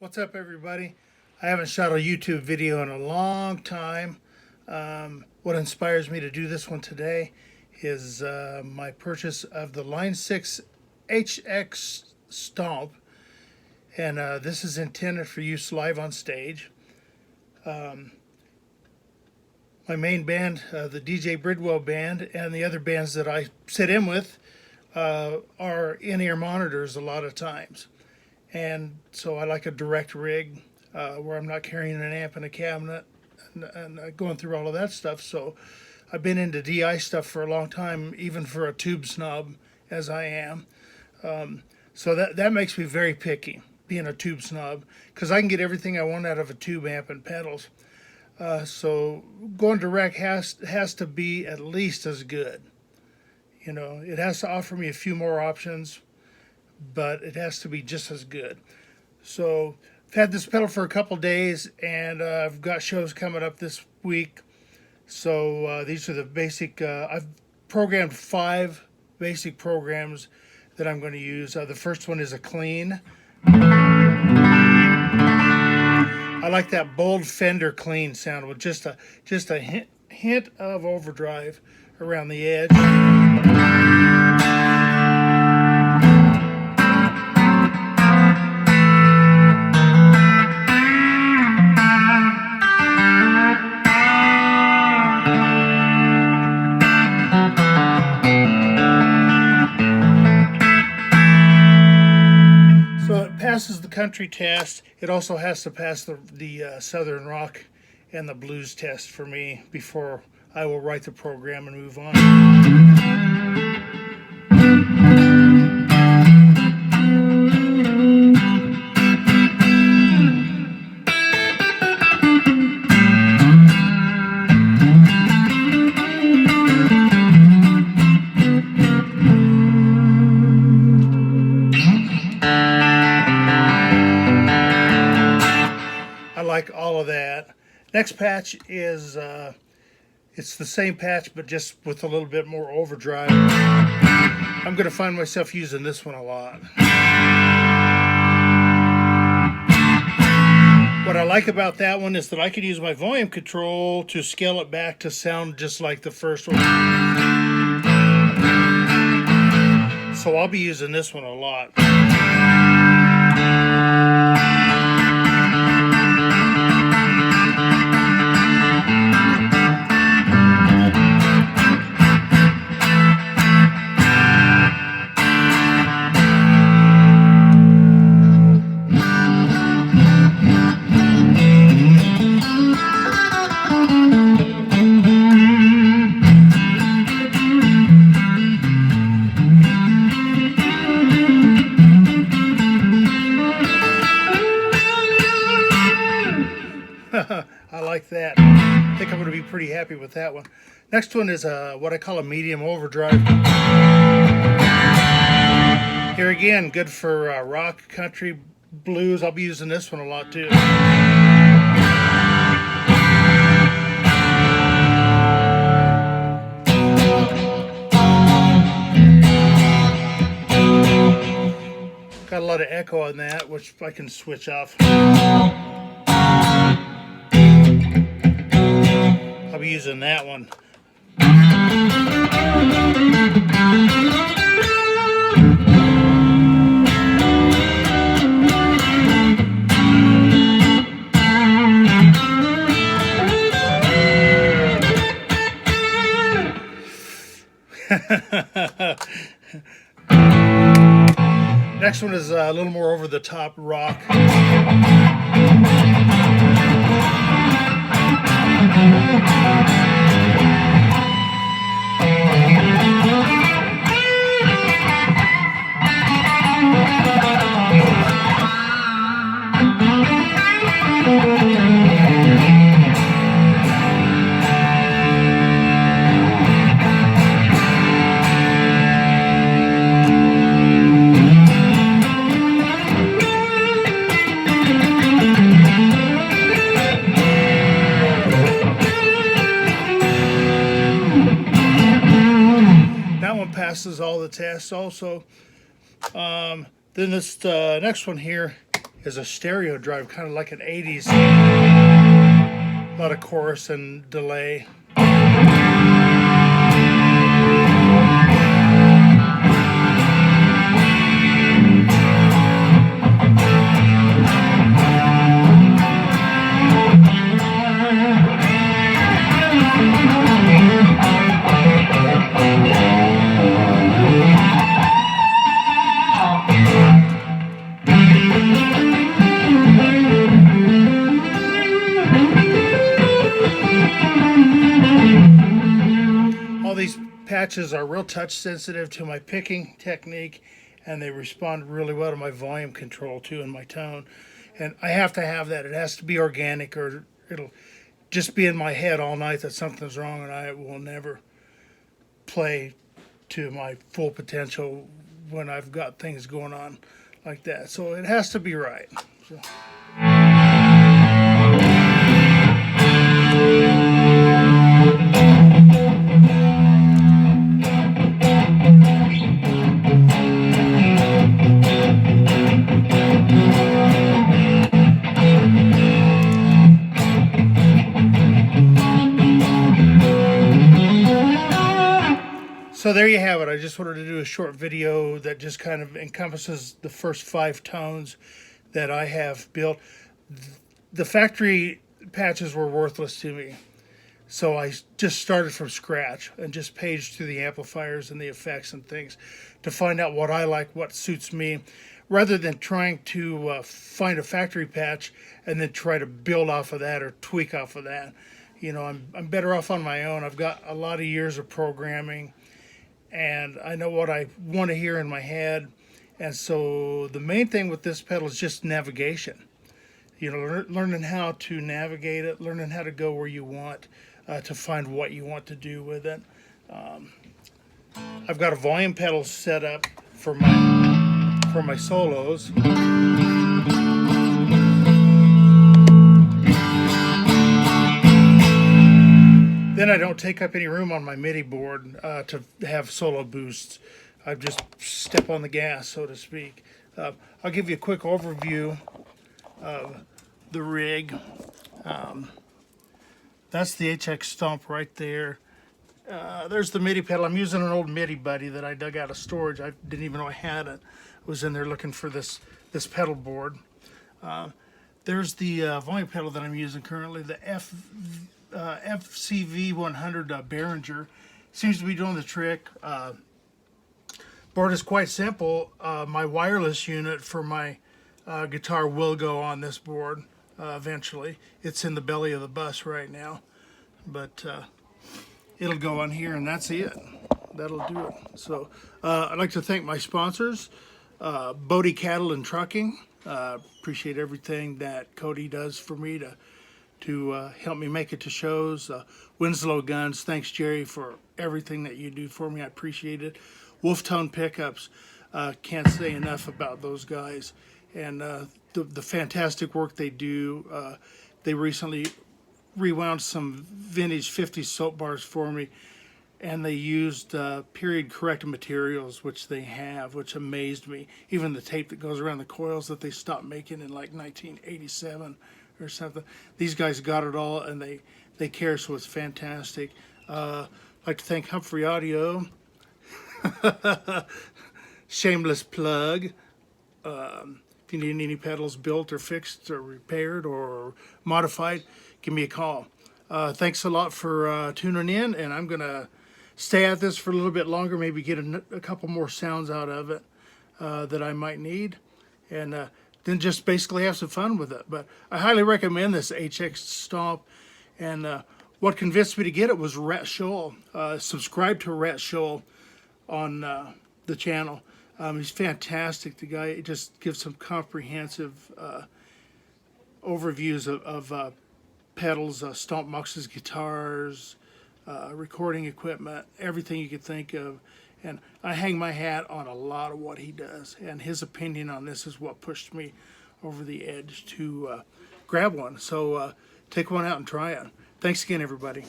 What's up, everybody? I haven't shot a YouTube video in a long time. What inspires me to do this one today is my purchase of the Line 6 HX STOMP, and this is intended for use live on stage. My main band, the DJ Bridwell Band, and the other bands that I sit in with are in-ear monitors a lot of times. And so I like a direct rig where I'm not carrying an amp in a cabinet and going through all of that stuff. So I've been into DI stuff for a long time, even for a tube snob as I am. So that makes me very picky, being a tube snob, because I can get everything I want out of a tube amp and pedals. So going direct has to be at least as good. You know, it has to offer me a few more options, but it has to be just as good. So I've had this pedal for a couple days, and I've got shows coming up this week. So these are the basic, I've programmed 5 basic programs that I'm going to use. The first one is a clean. I like that bold Fender clean sound with just a hint of overdrive around the edge. Passes the country test. It also has to pass the Southern rock and the blues test for me before I will write the program and move on. Like all of that. Next patch is it's the same patch but just with a little bit more overdrive. I'm going to find myself using this one a lot. What I like about that one is that I can use my volume control to scale it back to sound just like the first one. So I'll be using this one a lot. I like that. I think I'm going to be pretty happy with that one. Next one is what I call a medium overdrive. Here again, good for rock, country, blues. I'll be using this one a lot too. Got a lot of echo on that, which I can switch off. I'll be using that one. Next one is a little more over the top rock. Passes all the tests also. Then this next one here is a stereo drive, kind of like an 80s, a lot of chorus and delay. All these patches are real touch sensitive to my picking technique, and they respond really well to my volume control too and my tone. And I have to have that. It has to be organic, or it'll just be in my head all night that something's wrong, and I will never play to my full potential when I've got things going on like that. So it has to be right. So. So there you have it. I just wanted to do a short video that just kind of encompasses the first 5 tones that I have built. The factory patches were worthless to me, so I just started from scratch and just paged through the amplifiers and the effects and things to find out what I like, what suits me, rather than trying to find a factory patch and then try to build off of that or tweak off of that. You know, I'm better off on my own. I've got a lot of years of programming, and I know what I want to hear in my head. And so the main thing with this pedal is just navigation. You know, learning how to navigate it, learning how to go where you want to find what you want to do with it. I've got a volume pedal set up for my solos. Then I don't take up any room on my MIDI board to have solo boosts. I just step on the gas, so to speak. I'll give you a quick overview of the rig. That's the HX STOMP right there. There's the MIDI pedal. I'm using an old MIDI buddy that I dug out of storage. I didn't even know I had it. I was in there looking for this pedal board. There's the volume pedal that I'm using currently, the FCV 100 Behringer. Seems to be doing the trick. Board is quite simple. My wireless unit for my guitar will go on this board eventually. It's in the belly of the bus right now, but it'll go on here, and that's it. That'll do it. So I'd like to thank my sponsors, Bodie Cattle and Trucking. Appreciate everything that Cody does for me to help me make it to shows. Winslow Guns, thanks Jerry for everything that you do for me. I appreciate it. Wolf Tone Pickups, can't say enough about those guys, and the fantastic work they do. They recently rewound some vintage 50s soap bars for me, and they used period corrected materials, which they have, which amazed me. Even the tape that goes around the coils that they stopped making in like 1987 or something. These guys got it all, and they care, so it's fantastic. I'd like to thank Humphrey Audio. Shameless plug. If you need any pedals built or fixed or repaired or modified, give me a call. Thanks a lot for tuning in, and I'm going to stay at this for a little bit longer, maybe get a couple more sounds out of it that I might need, and then just basically have some fun with it. But I highly recommend this HX Stomp, and what convinced me to get it was Rhett Scholl. Subscribe to Rhett Scholl on the channel. He's fantastic. The guy just gives some comprehensive overviews of pedals, stomp muxes, guitars, recording equipment, everything you could think of. And I hang my hat on a lot of what he does. And his opinion on this is what pushed me over the edge to grab one. So take one out and try it. Thanks again, everybody.